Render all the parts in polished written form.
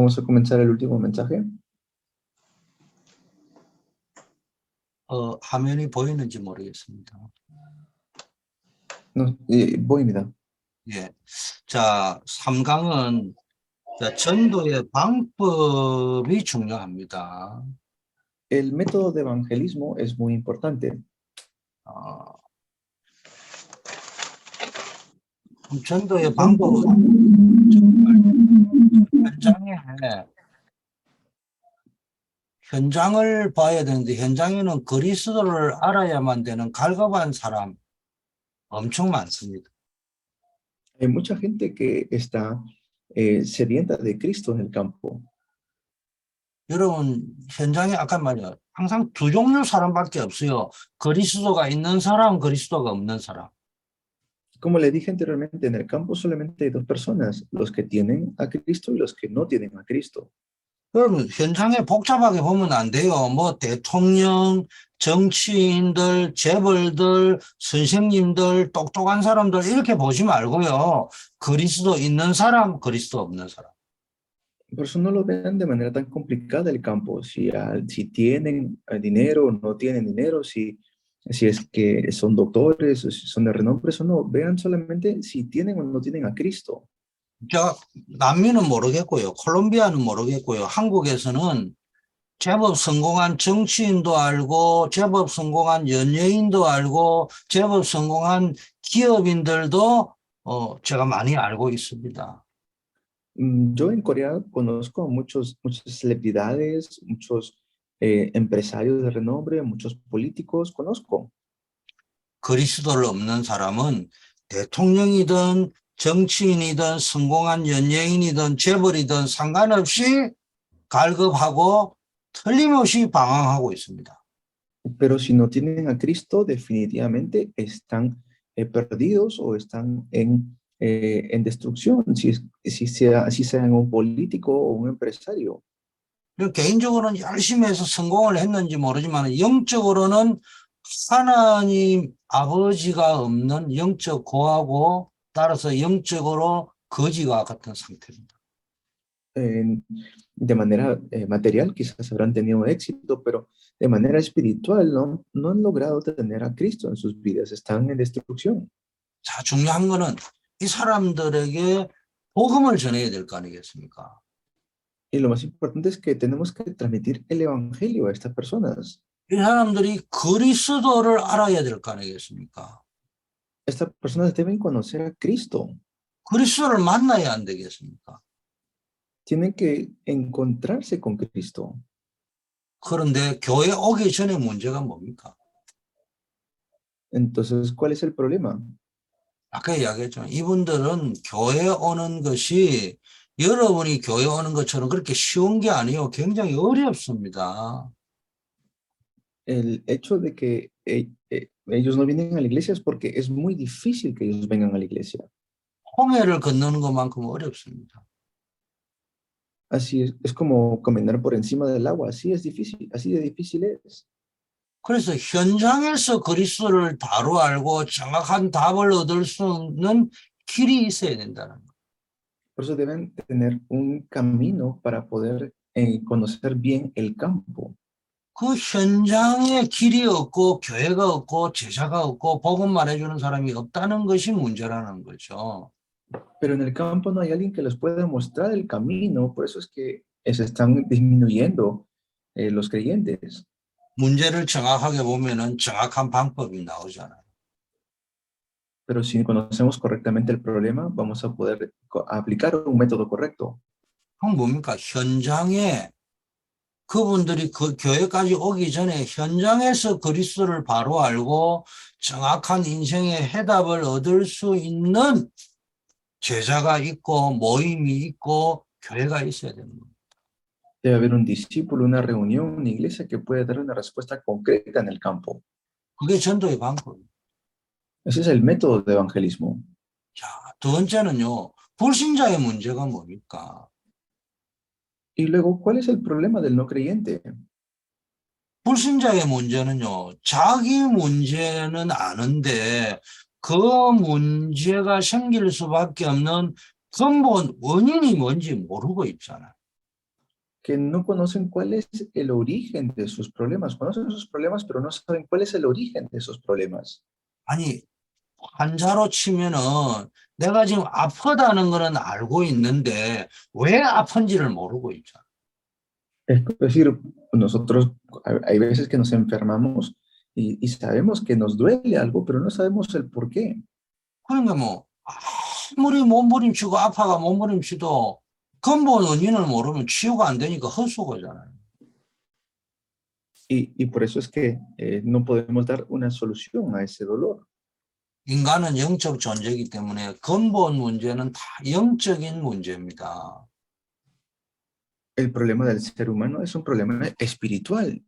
Vamos a comenzar el último mensaje. 화면이 보이는지 모르겠습니다. No, 보입니다. 예. 자, 3강은 전도의 방법이 중요합니다. El método de evangelismo es muy importante. 전도의 방법은 현장을 봐야 되는데 현장에는 그리스도를 알아야만 되는 갈급한 사람 엄청 많습니다. Hay mucha gente que está sedienta de Cristo en el campo. 여러분 현장에 아까 말이야 항상 두 종류 사람밖에 없어요. 그리스도가 있는 사람, 그리스도가 없는 사람. Como le dije anteriormente, en el campo solamente hay dos personas, los que tienen a Cristo y los que no tienen a Cristo. 여러분 현장에 복잡하게 보면 안 돼요. 뭐 대통령, 정치인들, 재벌들, 선생님들, 똑똑한 사람들 이렇게 보지 말고요. 그리스도 있는 사람, 그리스도 없는 사람. Por eso no lo vean de manera tan complicada el campo, si tienen dinero o no tienen dinero, si es que son doctores o si son de renombre o no, vean solamente si tienen o no tienen a Cristo. 남미는 모르겠고요. 콜롬비아는 모르겠고요. 한국에서는 제법 성공한 정치인도 알고 제법 성공한 연예인도 알고 제법 성공한 기업인들도 제가 많이 알고 있습니다. Yo en Corea conozco a muchas celebridades, muchos empresarios de renombre, muchos políticos, conozco. 그리스도를 없는 사람은 대통령이든 정치인이든 성공한 연예인이든 재벌이든 상관없이 갈급하고 틀림없이 방황하고 있습니다. Pero si no tienen a Cristo, definitivamente están perdidos o están en destrucción, si sean un político o un empresario. 개인적으로는 열심히 해서 성공을 했는지 모르지만 영적으로는 하나님 아버지가 없는 영적 고하고 따라서 영적으로 거지와 같은 상태입니다. De manera material quizás habrán tenido éxito, pero de manera espiritual no han logrado tener a Cristo en sus vidas, están en destrucción. 자, 중요한 거는 이 사람들에게 복음을 전해야 될 거 아니겠습니까? Y lo más importante es que tenemos que transmitir el evangelio a estas personas. 이 사람들이 그리스도를 알아야 될 거 아니겠습니까? Estas personas deben conocer a Cristo. 그리스도를 만나야 안 되겠습니까? Tienen que encontrarse con Cristo. 그런데 교회 오기 전에 문제가 뭡니까? Entonces, ¿cuál es el problema? 아까 이야기했죠. 이분들은 교회 오는 것이 여러분이 교회 오는 것처럼 그렇게 쉬운 게 아니에요. 굉장히 어렵습니다. El hecho de que ellos no vienen a la iglesia es porque es muy difícil que ellos vengan a la iglesia. 홍해를 건너는 것만큼 어렵습니다. Así es como caminar por encima del agua, así es difícil, así de difícil es. 그래서 현장에서 그리스도를 바로 알고 정확한 답을 얻을 수 있는 길이 있어야 된다는 거예요. Por eso deben tener un camino para poder conocer bien el campo. 그 현장에 길이 없고 교회가 없고 제자가 없고 복음 말해주는 사람이 없다는 것이 문제라는 거죠. Pero en el campo no hay alguien que les pueda mostrar el camino, por eso es que se están disminuyendo los creyentes. 문제를 정확하게 보면은 정확한 방법이 나오잖아요. Pero si conocemos correctamente el problema, vamos a poder aplicar un método correcto. 그럼 뭡니까? 현장에 그분들이 그 교회까지 오기 전에 현장에서 그리스도를 바로 알고 정확한 인생의 해답을 얻을 수 있는 제자가 있고 모임이 있고 교회가 있어야 되는 겁니다. Debe haber un discípulo, una reunión, una iglesia que pueda dar una respuesta concreta en el campo. 그게 전도의 방법이에요. Ese es el método de evangelismo. 자, 두 번째는요. 불신자의 문제가 뭡니까? Y luego, ¿cuál es el problema del no creyente? 불신자의 문제는요. 자기 문제는 아는데 그 문제가 생길 수밖에 없는 근본 원인이 뭔지 모르고 있잖아요. que no conocen cuál es el origen de sus problemas. Conocen sus problemas, pero no saben cuál es el origen de esos problemas. 아니, 환자로 치면은 내가 지금 아프다는 거는 알고 있는데 왜 아픈지를 모르고 있잖아. Es decir, nosotros hay veces que nos enfermamos y sabemos que nos duele algo, pero no sabemos el por qué. 그러니까 뭐 아무리 몸부림치고 아파가 몸부림치도 근본 원인을 모르면 치유가 안 되니까 헛수고잖아요. Y por eso es que no podemos dar una solución a ese dolor. 인간은 영적 존재이기 때문에 근본 문제는 다 영적인 문제입니다. El problema del ser humano es un problema espiritual.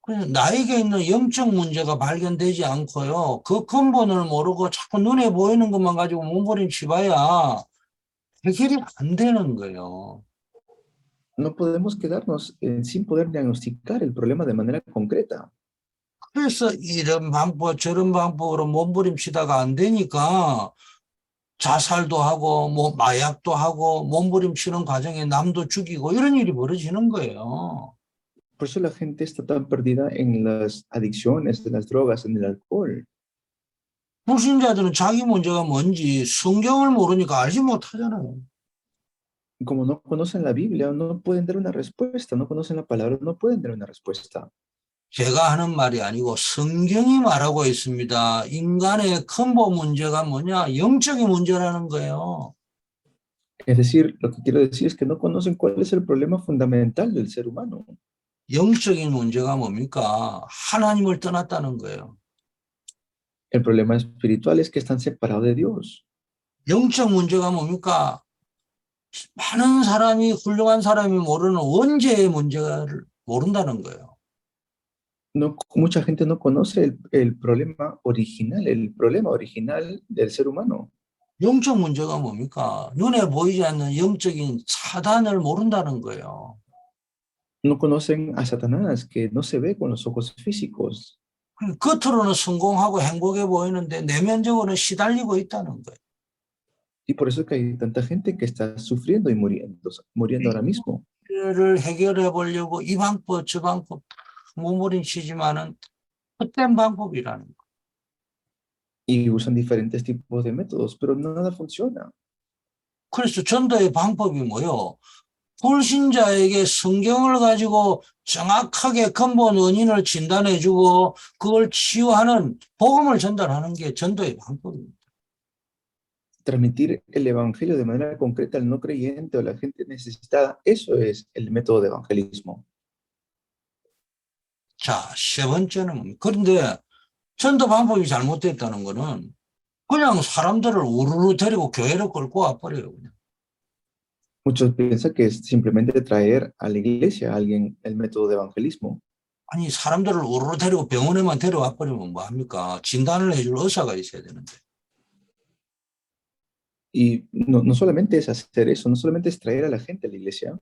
그래서 나에게 있는 영적 문제가 발견되지 않고요. 그 근본을 모르고 자꾸 눈에 보이는 것만 가지고 몸부림치봐야 해결이 안 되는 거예요. No podemos quedarnos sin poder diagnosticar el problema de manera concreta. 그래서 이런 방법 저런 방법으로 몸부림치다가 안 되니까 자살도 하고 뭐 마약도 하고 몸부림치는 과정에 남도 죽이고 이런 일이 벌어지는 거예요. Por eso la gente está tan perdida en las adicciones, en las drogas, en el alcohol. 불신자들은 자기 문제가 뭔지 성경을 모르니까 알지 못하잖아요. Como no conocen la Biblia, no pueden dar una respuesta, no conocen la palabra, no pueden dar una respuesta. 제가 하는 말이 아니고 성경이 말하고 있습니다. 인간의 근본 문제가 뭐냐? 영적인 문제라는 거예요. Es decir, lo que quiero decir es que no conocen cuál es el problema fundamental del ser humano. 영적인 문제가 뭡니까? 하나님을 떠났다는 거예요. El problema espiritual es que están separados de Dios. 영적 문제가 뭡니까? 많은 사람이 훌륭한 사람이 모르는 원죄의 문제를 모른다는 거예요. No, mucha gente no conoce el problema original del ser humano. 영적 문제가 뭡니까? 눈에 보이지 않는 영적인 사단을 모른다는 거예요. No conocen a Satanás, que no se ve con los ojos físicos. 겉으로는 성공하고 행복해 보이는데 내면적으로는 시달리고 있다는 거예요. Y por eso es que hay tanta gente que está sufriendo y muriendo ahora mismo. 를 해결해 보려고 이 방법 저 방법 몸부림치지만은 헛된 방법이라는 거예요. Y usan diferentes tipos de métodos, pero nada funciona. 그래서 전도의 방법이 뭐요? 불신자에게 성경을 가지고 정확하게 근본 원인을 진단해주고 그걸 치유하는 복음을 전달하는 게 전도의 방법입니다. Transmitir el evangelio de manera concreta al no creyente o a la gente necesitada, eso es el método de evangelismo. 자, 세 번째는 그런데 전도 방법이 잘못됐다는 거는 그냥 사람들을 우르르 데리고 교회로 끌고 와버려요. 그냥. Muchos piensan que es simplemente traer a la iglesia a alguien el método de evangelismo. 아니 사람들을 우르르 데리고 병원에만 데려와 버리면 뭐 합니까? 진단을 해줄 의사가 있어야 되는데. Y no solamente es hacer eso, no solamente es traer a la gente a la iglesia.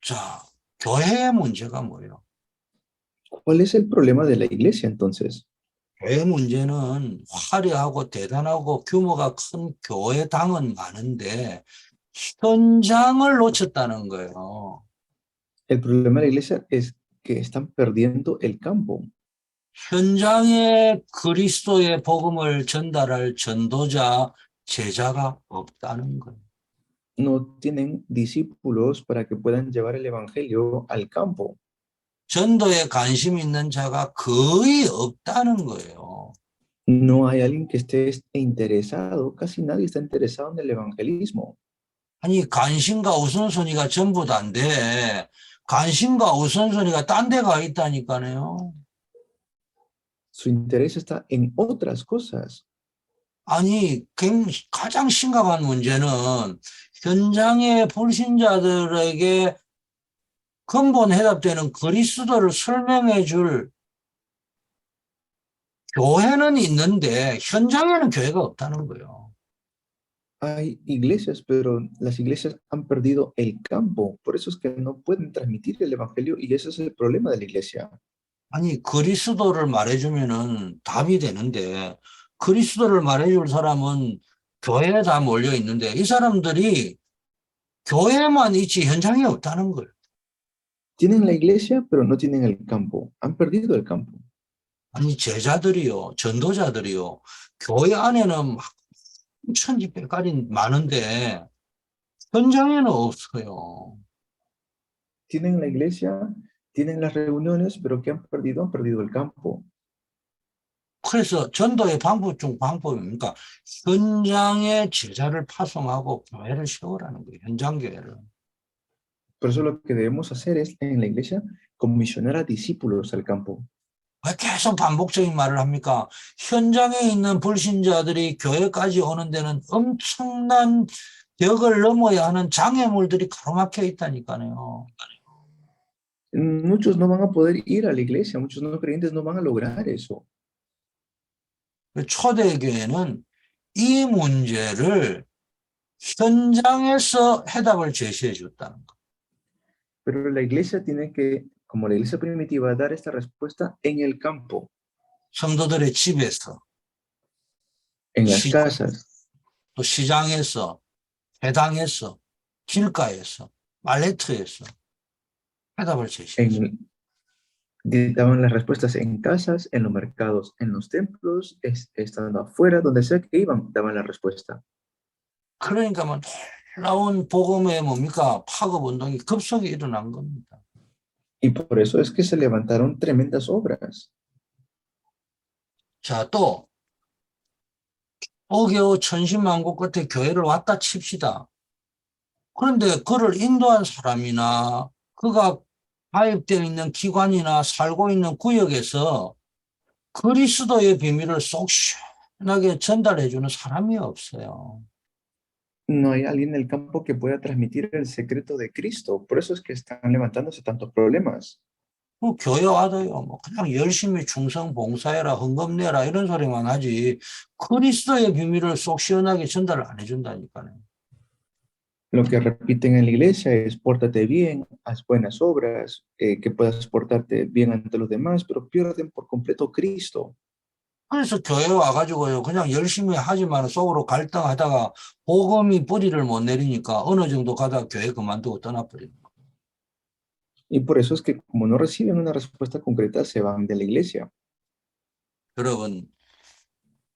자, 교회의 문제가 뭐예요? ¿Cuál es el problema de la iglesia entonces? 교회 문제는 화려하고 대단하고 규모가 큰 교회당은 많은데 현장을 놓쳤다는 거예요. El problema de la iglesia es que están perdiendo el campo. 현장에 그리스도의 복음을 전달할 전도자, 제자가 없다는 거예요. No tienen discípulos para que puedan llevar el evangelio al campo. 전도에 관심 있는 자가 거의 없다는 거예요. No hay alguien que esté interesado, casi nadie está interesado en el evangelismo. 아니 관심과 우선순위가 전부 다인데 관심과 우선순위가 딴 데 가 있다니까요. Su interés está en otras cosas. 아니 가장 심각한 문제는 현장의 불신자들에게 근본 해답되는 그리스도를 설명해 줄 교회는 있는데 현장에는 교회가 없다는 거예요. Hay iglesias, pero las iglesias han perdido el campo. Por eso es que no pueden transmitir el evangelio y ese es el problema de la iglesia. 아니 그리스도를 말해주면은 답이 되는데 그리스도를 말해줄 사람은 교회에 다 몰려 있는데 이 사람들이 교회만 있지 현장이 없다는 걸. Tienen la iglesia, pero no tienen el campo. Han perdido el campo. 아니 제자들이요, 전도자들이요, 교회 안에는 막 천지백깔이 많은데 현장에는 없어요. Tienen la iglesia, tienen las reuniones, pero ¿qué han perdido? Han perdido el campo. 그래서 전도의 방법 중 방법입니까? 현장에 제자를 파송하고 교회를 세우라는 거예요. 현장 교회를. Por eso lo que debemos hacer es, en la iglesia, comisionar a discípulos al campo. 왜 계속 반복적인 말을 합니까? 현장에 있는 불신자들이 교회까지 오는 데는 엄청난 벽을 넘어야 하는 장애물들이 가로막혀 있다니까요. Muchos no van a poder ir a la iglesia, muchos no creyentes no van a lograr eso. 초대교회는 이 문제를 현장에서 해답을 제시해 줬다는 거. Pero la iglesia tiene que, como la iglesia primitiva, dar esta respuesta en el campo, 성도들의 집에서, en las casas, 또 시장에서, 회당에서, 길가에서, 말레트에서 해답을 제시해 줬어요. daban las respuestas en casas, en los mercados, en los templos, estando afuera, donde sea que iban, daban la respuesta. 그러니까 뭐 놀라운 복음의 뭡니까? 파급 운동이 급속히 일어난 겁니다. Y por eso es que se levantaron tremendas obras. 자, 또 5개월 천신만고 끝에 교회를 왔다 칩시다. 그런데 그를 인도한 사람이나 그가 가입되어 있는 기관이나 살고 있는 구역에서 그리스도의 비밀을 쏙 시원하게 전달해 주는 사람이 없어요. No hay alguien en el campo que pueda transmitir el secreto de Cristo. Por eso es que están levantándose tantos problemas. 교회 와도요, 뭐 그냥 열심히 충성 봉사해라, 헌금 내라 이런 소리만 하지 그리스도의 비밀을 쏙 시원하게 전달을 안 해준다니까요. Lo que repiten en la iglesia es pórtate bien, haz buenas obras, que puedas portarte bien ante los demás, pero pierden por completo Cristo. 그래서 교회 와가지고요, 그냥 열심히 하지만 속으로 갈등하다가 복음이 뿌리를 못 내리니까 어느 정도 가다가 교회 그만두고 떠나버립니다. Y por eso es que como no reciben una respuesta concreta, se van de la iglesia. 여러분,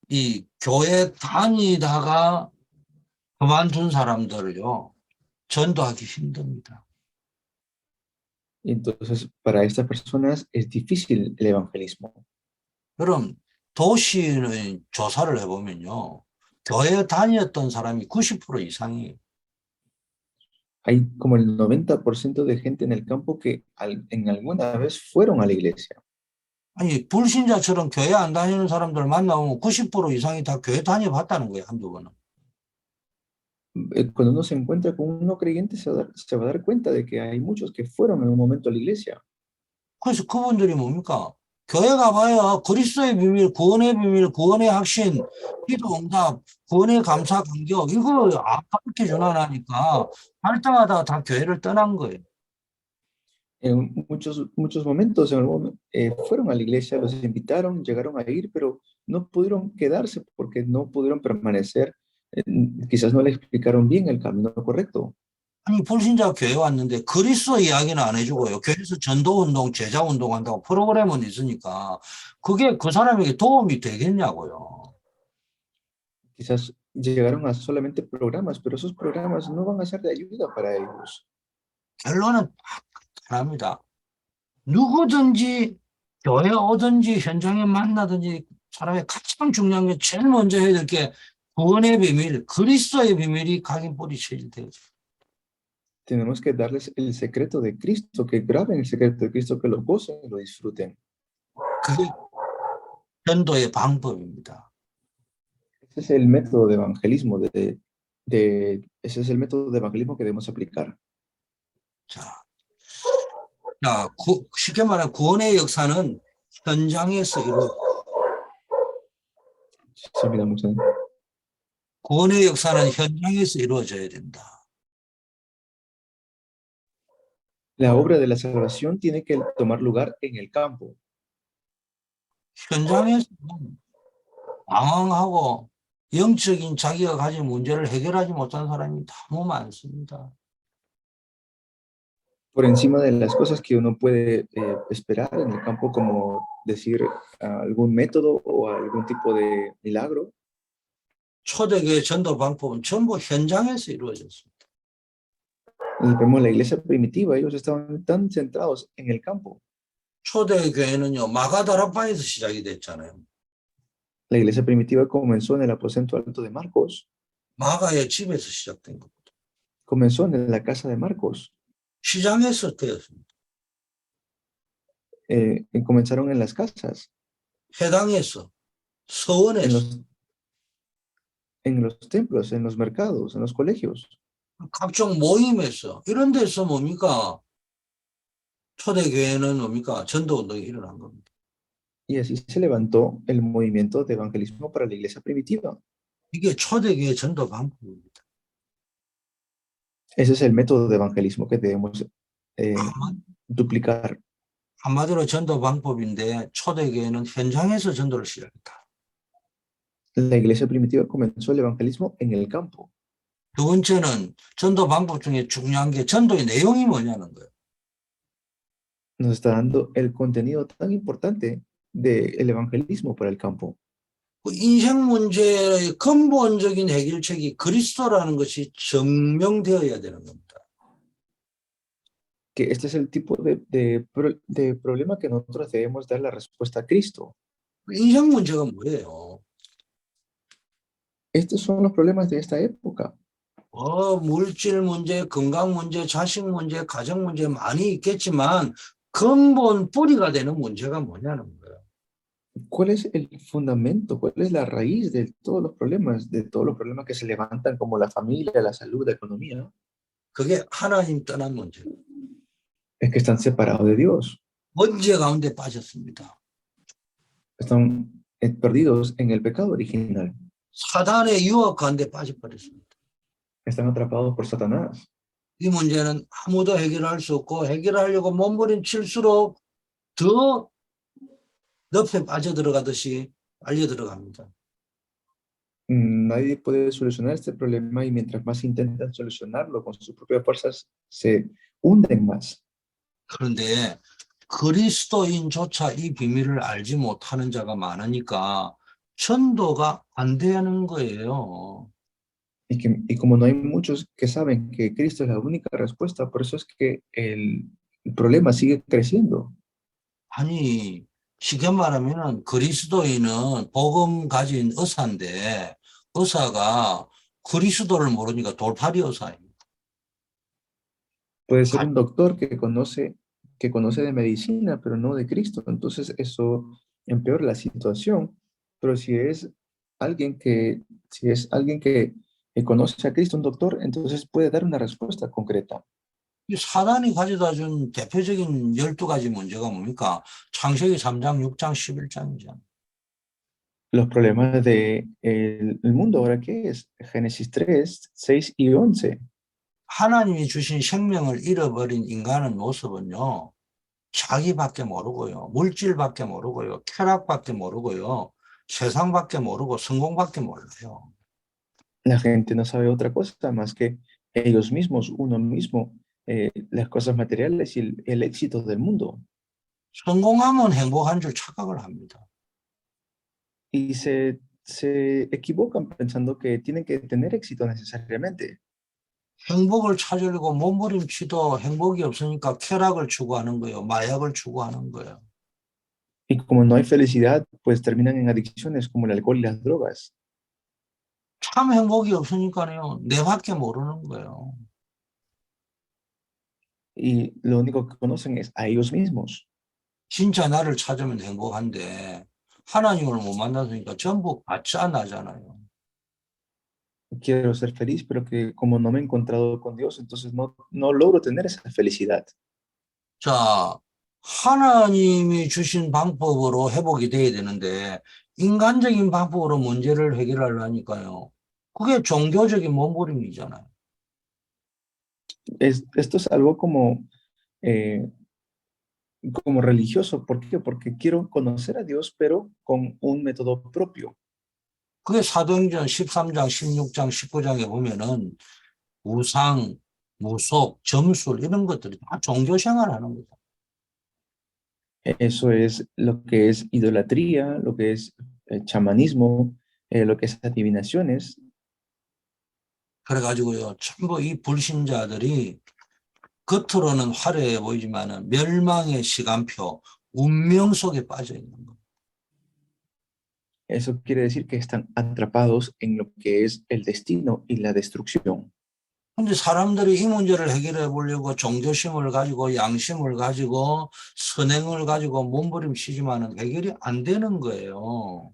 이 교회 다니다가 그만둔 사람들을요, 전도하기 힘듭니다. Entonces, para estas personas es difícil el evangelismo. 그럼 도시의 조사를 해보면요, 교회 다녔던 사람이 90% 이상이에요. Hay como el 90% de gente en el campo que en alguna vez fueron a la iglesia. 아니, 불신자처럼 교회 안 다니는 사람들 만나보면 90% 이상이 다 교회 다녀봤다는 거예요, 한두 번은. Cuando uno se encuentra con un no creyente, se va a dar cuenta de que hay muchos que fueron en un momento a la iglesia. 그래서 그분들이 뭡니까? 교회 가봐야 그리스도의 비밀, 구원의 비밀, 구원의 확신, 기도 응답, 구원의 감사 감격 이거 가르쳐 주나 하니까 발등하다가 다 교회를 떠난 거예요. En muchos momentos fueron a la iglesia, los invitaron, llegaron a ir, pero no pudieron quedarse porque no pudieron permanecer. Quizás no le explicaron bien el camino correcto. 아니 불신자 교회 왔는데 그리스도 이야기는 안 해주고요. 교회에서 전도운동, 제자운동 한다고 프로그램은 있으니까 그게 그 사람에게 도움이 되겠냐고요. Quizás llegaron a solamente programas, pero esos programas no van a ser de ayuda para ellos. 결론은 합니다. 누구든지 교회 오든지 현장에 만나든지 사람의 가장 중요한 게 제일 먼저 해야 될 게 구원의 비밀, 그리스도의 비밀이 각인 뿌리쳐질 때죠. Tenemos que darles el secreto de Cristo, que graben el secreto de Cristo, que lo gocen y lo disfruten. 그게 전도의 방법입니다. Ese es el método de evangelismo, ese es el método de evangelismo que debemos aplicar. 자, 쉽게 말하면 구원의 역사는 현장에서 구원의 역사는 현장에서 이루어져야 된다. La obra de la salvación tiene que tomar lugar en el campo. 현장에서 방황하고 영적인 자기가 가진 문제를 해결하지 못한 사람이 너무 많습니다. por encima de las cosas que uno puede esperar en el campo, como decir algún método o algún tipo de milagro. 초대교회 전도 방법은 전부 현장에서 이루어졌습니다. Vemos la iglesia primitiva, ellos estaban tan centrados en el campo. 초대교회는요, 마가다라바에서 시작이 됐잖아요. La iglesia primitiva comenzó en el aposento alto de Marcos, 마가의 집에서 시작된 겁니다. comenzó en la casa de Marcos, 시장에서 되었습니다. comenzaron en las casas, 회당에서, en 서원에서, los templos, en los mercados, en los colegios. 각종 모임에서, 이런 데서 뭡니까? 초대교회는 뭡니까? 전도운동이 일어난 겁니다. Y así se levantó el movimiento de evangelismo para la iglesia primitiva. 이게 초대교회 전도 방법입니다. Ese es el método de evangelismo que debemos duplicar. 한마디로 전도 방법인데 초대교회는 현장에서 전도를 시작했다. La iglesia primitiva comenzó el evangelismo en el campo. 두 번째는 전도 방법 중에 중요한 게 전도의 내용이 뭐냐는 거예요. Nos está dando el contenido tan importante del evangelismo para el campo. 그 인생 문제의 근본적인 해결책이 그리스도라는 것이 증명되어야 되는 겁니다. Que este es el tipo de problema que nosotros debemos dar la respuesta a Cristo. 인생 문제가 뭐예요? Estos son los problemas de esta época. 물질 문제, 건강 문제, 자식 문제, 가정 문제 많이 있겠지만 근본 뿌리가 되는 문제가 뭐냐는 거예요. ¿Cuál es el fundamento? ¿Cuál es la raíz de todos los problemas que se levantan, como la familia, la salud, la economía? 그게 하나님 떠난 문제. Es que están separados de Dios. 문제 가운데 빠졌습니다. Están perdidos en el pecado original. 사단의 유혹 가운데 빠져버렸습니다. Están atrapados por Satanás. 이 문제는 아무도 해결할 수 없고 해결하려고 몸부림칠수록 더 늪에 빠져들어가듯이 빨려들어갑니다. Nadie puede solucionar este problema y mientras más intentan solucionarlo con sus propias fuerzas, se hunden más. 그런데 그리스도인조차 이 비밀을 알지 못하는 자가 많으니까 전도가 안 되는 거예요. Y como no hay muchos que saben que Cristo es la única respuesta, por eso es que el problema sigue creciendo. 아니, 쉽게 말하면 그리스도인은 복음 가진 의사인데 의사가 그리스도를 모르니까 돌팔이 의사입니다. Puede ser un doctor que conoce de medicina, pero no de Cristo. Entonces eso empeora la situación. Pero si es alguien que conoce a Cristo, un doctor, entonces puede dar una respuesta concreta. 이 사단이 가져다 준 대표적인 12가지 문제가 뭡니까? 창세기 3장, 6장, 11장이잖아요. Los problemas del mundo, ¿ahora qué es? Génesis 3, 6 y 11. 하나님이 주신 생명을 잃어버린 인간의 모습은요. 자기밖에 모르고요. 물질밖에 모르고요. 쾌락밖에 모르고요. 세상밖에 모르고 성공밖에 몰라요. La gente no sabe otra cosa más que ellos mismos, uno mismo, las cosas materiales y el éxito del mundo. 성공하면 행복한 줄 착각을 합니다. Y se equivocan pensando que tienen que tener éxito necesariamente. 행복을 찾으려고 몸부림치도 행복이 없으니까 쾌락을 추구하는 거예요. 마약을 추구하는 거예요. Y como no hay felicidad, pues terminan en adicciones como el alcohol y las drogas. 참 행복이 없으니까요. 내밖에 모르는 거예요. Y lo único que conocen es a ellos mismos. 진짜 나를 찾으면 행복한데 하나님을 못 만났으니까 전부 가짜 나잖아요. Quiero ser feliz, pero que como no me he encontrado con Dios, entonces no logro tener esa felicidad. 자, 하나님이 주신 방법으로 회복이 돼야 되는데 인간적인 방법으로 문제를 해결하려니까요. 그게 종교적인 몸부림이잖아요. Esto es algo como religioso. ¿Por qué? Porque quiero conocer a Dios, pero con un método propio. 그게 사도행전 13장, 16장, 19장에 보면은 우상, 무속, 점술 이런 것들이 다 종교 생활하는 거다. Eso es lo que es idolatría, lo que es chamanismo, lo que es adivinaciones. 그래가지고요, 전부 이 불신자들이 겉으로는 화려해 보이지만은 멸망의 시간표, 운명 속에 빠져 있는 거예요. Eso quiere decir que están atrapados en lo que es el destino y la destrucción. 근데 사람들이 이 문제를 해결해 보려고 종교심을 가지고 양심을 가지고 선행을 가지고 몸부림치지만은 해결이 안 되는 거예요.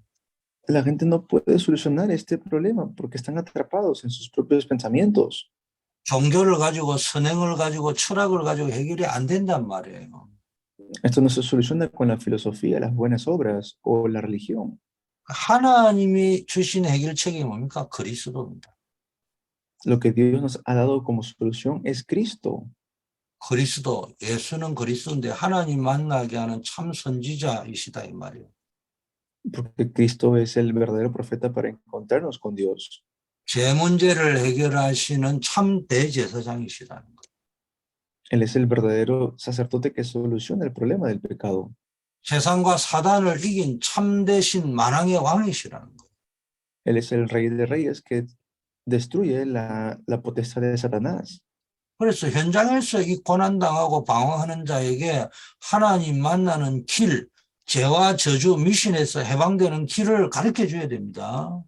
La gente no puede solucionar este problema porque están atrapados en sus propios pensamientos. 종교를 가지고 선행을 가지고 철학을 가지고 해결이 안 된단 말이에요. Esto no se soluciona con la filosofía, las buenas obras o la religión. 하나님이 주신 해결책이 뭡니까? 그리스도입니다. Lo que Dios nos ha dado como solución es Cristo. 그리스도, 예수는 그리스도인데 하나님 만나게 하는 참 선지자이시다 이 말이에요. Porque Cristo es el verdadero profeta para encontrarnos con Dios. 제 문제를 해결하시는 참 대제사장이시라는 거예요. Él es el verdadero sacerdote que soluciona el problema del pecado. 세상과 사단을 이긴 참되신 만왕의 왕이시라는 거예요. Él es el rey de reyes que destruye la potestad de Satanás. 그래서 현장에서 이 고난당하고 방황하는 자에게 하나님 만나는 길, 죄와 저주 미신에서 해방되는 길을 가르쳐 줘야 됩니다.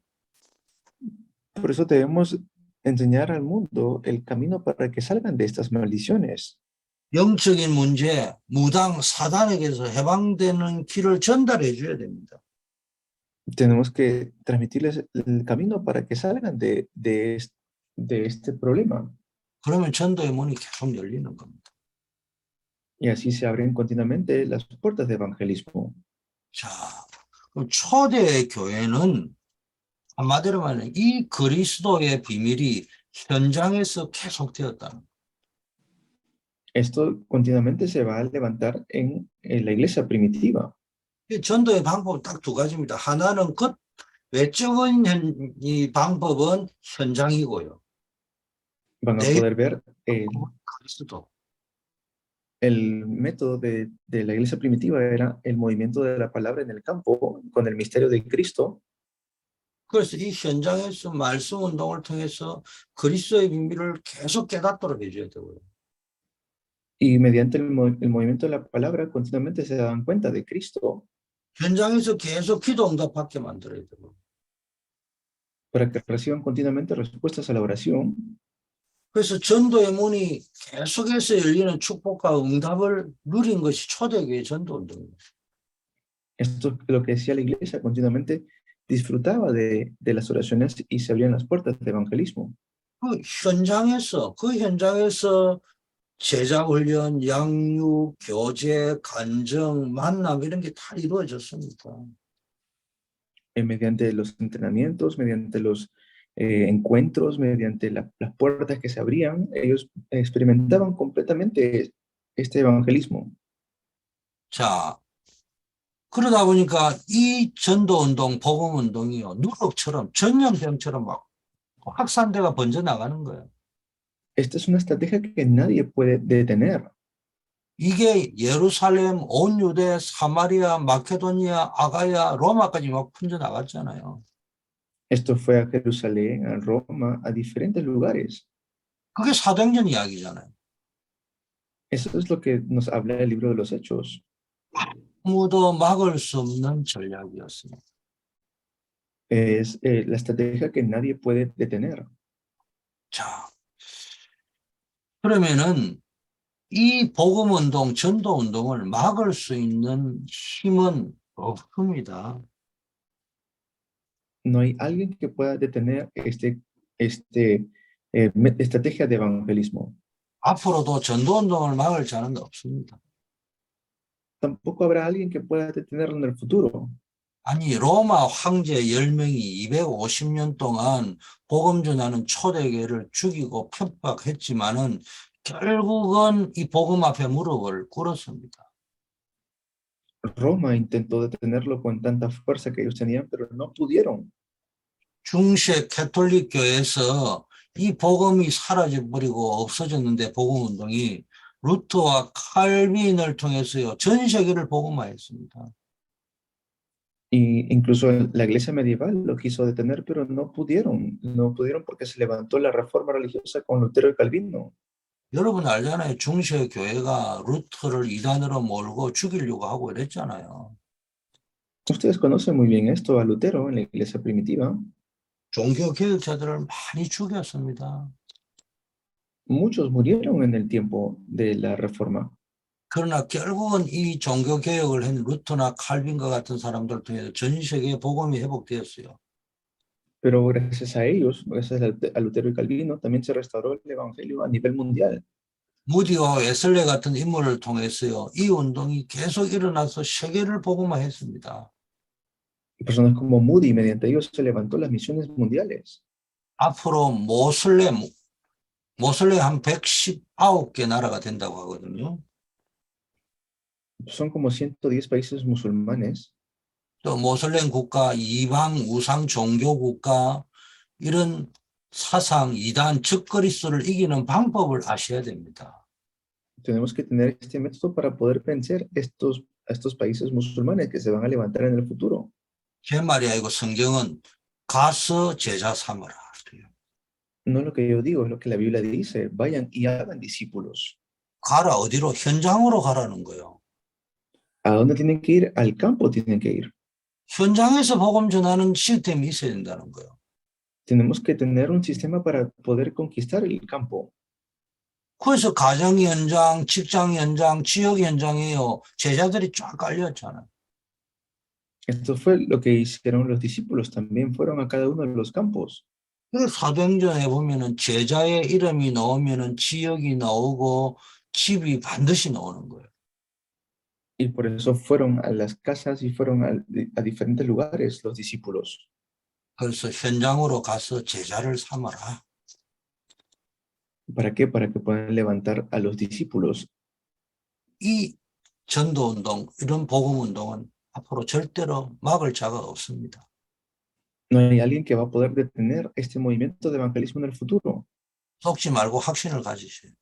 Por eso debemos enseñar al mundo el camino para que salgan de estas maldiciones. 영적인 문제, 무당, 사단에게서 해방되는 길을 전달해 줘야 됩니다. Tenemos que transmitirles el camino para que salgan de este problema. 그러면 전도의 문이 계속 열리는 겁니다. Y así se abren continuamente las puertas de evangelismo. 자, 그럼 초대 교회는 한마디로 말하면 이 그리스도의 비밀이 현장에서 계속되었다는 거예요. Esto continuamente se va a levantar en la iglesia primitiva. 이 전도의 방법은 딱 두 가지입니다. 하나는 외적인 이 방법은 현장이고요. Van a poder ver 그리스도. el método de la iglesia primitiva era el movimiento de la palabra en el campo con el misterio de Cristo. 그래서 이 현장에서 말씀 운동을 통해서 그리스도의 비밀을 계속 깨닫도록 해줘야 되고요. Y mediante el movimiento de la palabra continuamente se daban cuenta de Cristo. 현장에서 계속 기도 응답받게 만들어야 되고. Para que reciban continuamente respuestas a la oración. 그래서 전도의 문이 계속해서 열리는 축복과 응답을 누린 것이 초대교회 전도 운동입니다. Esto es lo que decía la iglesia, continuamente disfrutaba de las oraciones y se abrían las puertas de evangelismo. 그 현장에서 제자 훈련, 양육, 교제, 간증, 만남 이런 게 다 이루어졌습니다. Mediante los entrenamientos, mediante los encuentros, mediante las puertas que se abrían, ellos experimentaban completamente este evangelismo. 자, 그러다 보니까 이 전도운동, 복음운동이요, 누룩처럼, 전염병처럼 막 확산돼가 번져나가는 거예요. Esta es una estrategia que nadie puede detener. 이게 예루살렘, 온 유대, 사마리아, 마케도니아, 아가야, 로마까지 막 번져나갔잖아요. Esto fue a Jerusalén, a Roma, a diferentes lugares. 그게 사도행전 이야기잖아요. Eso es lo que nos habla el libro de los Hechos. 아무도 막을 수 없는 전략이었습니다. Es la estrategia que nadie puede detener. 자, 그러면은 이 복음운동, 전도운동을 막을 수 있는 힘은 없습니다. No hay alguien que pueda detener estrategia de evangelismo. 앞으로도 전도운동을 막을 자는 없습니다. Tampoco habrá alguien que pueda detenerlo en el futuro. 아니, 로마 황제 10명이 250년 동안 복음 전하는 초대교회를 죽이고 편박했지만은 결국은 이 복음 앞에 무릎을 꿇었습니다. Roma intentó detenerlo con tanta fuerza que ellos tenían, pero no pudieron. 중세 캐톨릭 교회에서 이 복음이 사라져버리고 없어졌는데 복음 운동이 루터와 칼빈을 통해서요 전 세계를 복음화했습니다. Y incluso la iglesia medieval lo quiso detener, pero no pudieron porque se levantó la reforma religiosa con Lutero y Calvino. 여러분 알잖아요. 중세 교회가 루터를 이단으로 몰고 죽이려고 하고 이랬잖아요. Ustedes conocen muy bien esto a Lutero en la iglesia primitiva. 종교 개혁자들을 많이 죽였습니다. Muchos murieron en el tiempo de la reforma, 그러나 결국은 이 종교 개혁을 한 루터나 칼빈과 같은 사람들 통해서 전 세계에 복음이 회복되었어요. pero gracias a ellos, gracias a Lutero y Calvino, también se restauró el evangelio a nivel mundial. 무디와 웨슬레 같은 인물을 통해서요 이 운동이 계속 일어나서 세계를 복음화했습니다. Y personas como Moody, mediante ellos se levantó las misiones mundiales. 앞으로 모슬렘 한 119개 나라가 된다고 하거든요. Son como 110 países musulmanes. 또 모슬렘 국가, 이방, 우상, 종교 국가 이런 사상, 이단, 적그리스도를 이기는 방법을 아셔야 됩니다. Tenemos que tener este método para poder vencer estos países musulmanes que se van a levantar en el futuro. 제 말이 아니고 성경은 가서 제자 삼으라. No es lo que yo digo, es lo que la Biblia dice. Vayan y hagan discípulos. 가라 어디로? 현장으로 가라는 거예요. ¿A dónde tienen que ir? Al campo tienen que ir. 현장에서 복음 전하는 시스템이 있어야 된다는 거예요. Tenemos que tener un sistema para poder conquistar el campo. 그래서 가정 현장, 직장 현장, 지역 현장에요. 제자들이 쫙 깔렸잖아요. Esto fue lo que hicieron los discípulos. También fueron a cada uno de los campos. 사도행전에 보면은 제자의 이름이 나오면은 지역이 나오고 집이 반드시 나오는 거예요. Y por eso fueron a las casas y fueron a diferentes lugares los discípulos. 그래서 현장으로 가서 제자를 삼아라. ¿Para qué? Para que puedan levantar a los discípulos. 이 전도운동, 이런 복음운동은 앞으로 절대로 막을 자가 없습니다. No hay alguien que va a poder detener este movimiento de evangelismo en el futuro. 속지 말고 확신을 가지세요.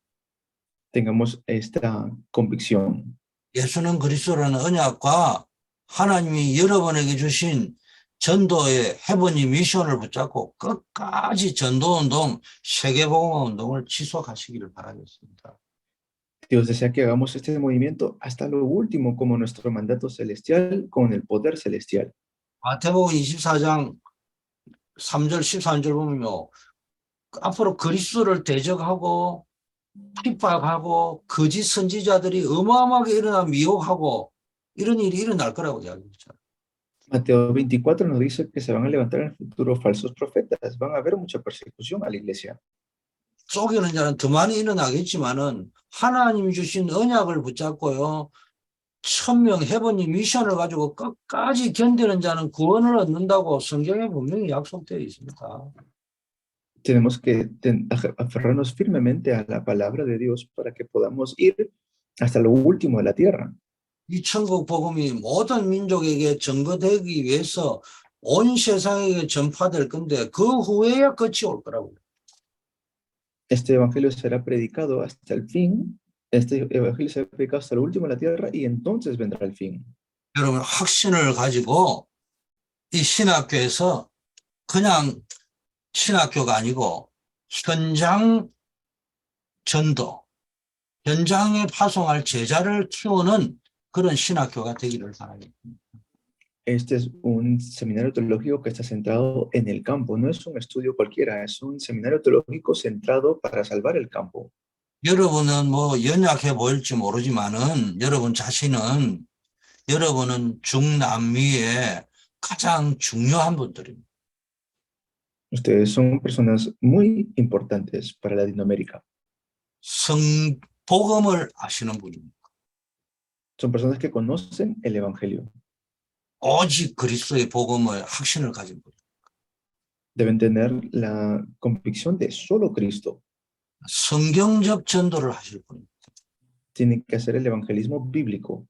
Tengamos esta convicción. 예수는 그리스도라는 언약과 하나님이 여러분에게 주신 전도의 해보니 미션을 붙잡고 끝까지 전도운동, 세계복음화운동을 지속하시기를 바라겠습니다. Dios desea que hagamos este movimiento hasta lo último como nuestro mandato celestial con el poder celestial. 마태복음 24장 3절 13절 보면요. 앞으로 그리스도를 대적하고 핍박하고 거짓 선지자들이 어마어마하게 일어나 미혹하고 이런 일이 일어날 거라고 이야기했잖아요. Mateo 24 nos dice que se van a levantar en el futuro falsos profetas. Van a haber mucha persecución a la iglesia. 속이는 자는 더 많이 일어나겠지만은 하나님이 주신 언약을 붙잡고요. 1000명 해보니 미션을 가지고 끝까지 견디는 자는 구원을 얻는다고 성경에 분명히 약속되어 있습니다. Tenemos que aferrarnos firmemente a la palabra de Dios para que podamos ir hasta lo último de la tierra. 이 천국 복음이 모든 민족에게 전거되기 위해서 온 세상에게 전파될 건데 그 후에야 끝이 올 거라고요. Este evangelio será predicado hasta el fin. Este evangelio será predicado hasta lo último de la tierra y entonces vendrá el fin. 여러분 확신을 가지고 이 신학교에서 그냥 신학교가 아니고 현장 전도, 현장에 파송할 제자를 키우는 그런 신학교가 되기를 바라겠습니다. Este es un seminario teológico que está centrado en el campo. No es un estudio cualquiera, es un seminario teológico centrado para salvar el campo. 여러분은 뭐 연약해 보일지 모르지만은 여러분은 중남미의 가장 중요한 분들입니다. Ustedes son personas muy importantes para Latinoamérica. 복음을 아시는 분입니다. Son personas que conocen el evangelio. 오직 그리스도의 복음을 확신을 가진 분. Deben tener la convicción de solo Cristo. 성경적 전도를 하실 분입니다. Tienen que hacer el evangelismo bíblico.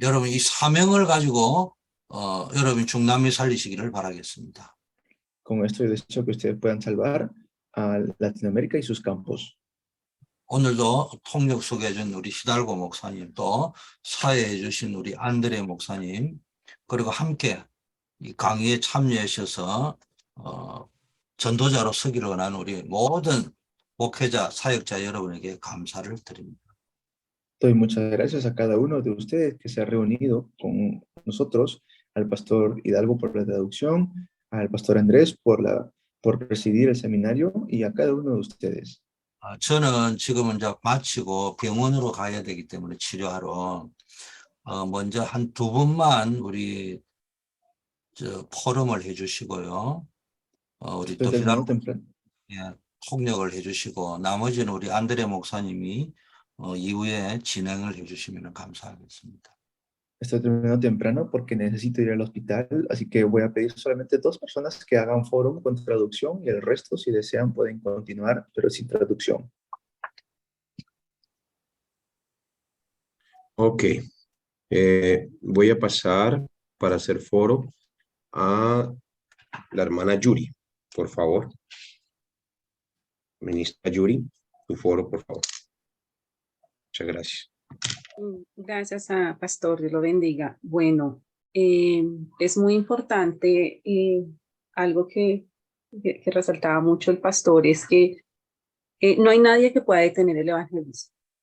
여러분 이 사명을 가지고 여러분 중남미 살리시기를 바라겠습니다. Con esto yo deseo que ustedes puedan salvar a Latinoamérica y sus campos. 오늘도 통역 소개해준 우리 히달고 목사님, 또 사회해 주신 우리 안드레 목사님, 그리고 함께 이 강의에 참여해 주셔서 전도자로 서기를 원하는 우리 모든 목회자, 사역자 여러분에게 감사를 드립니다. Doy muchas gracias a cada uno de ustedes que se ha reunido con nosotros, al pastor Hidalgo por la traducción, al pastor Andrés por presidir el seminario y a cada uno de ustedes. 저는 지금은 이제 마치고 병원으로 가야 되기 때문에 치료하러 먼저 한 두 분만 우리 포럼을 해주시고요. 우리 또 Estoy terminando 히달고 temprano. 통역을 해주시고 나머지는 우리 안드레 목사님이 이후에 진행을 해주시면 감사하겠습니다. Estoy terminando temprano porque necesito ir al hospital, así que voy a pedir solamente 2 personas que hagan foro con traducción y el resto, si desean, pueden continuar, pero sin traducción. Ok. Voy a pasar para hacer foro a la hermana Yuri, por favor. Ministra Yuri, tu foro, por favor. Muchas gracias. Gracias a Pastor, Dios lo bendiga. Bueno, es muy importante algo que resaltaba mucho el pastor, es que no hay nadie que pueda detener el evangelismo.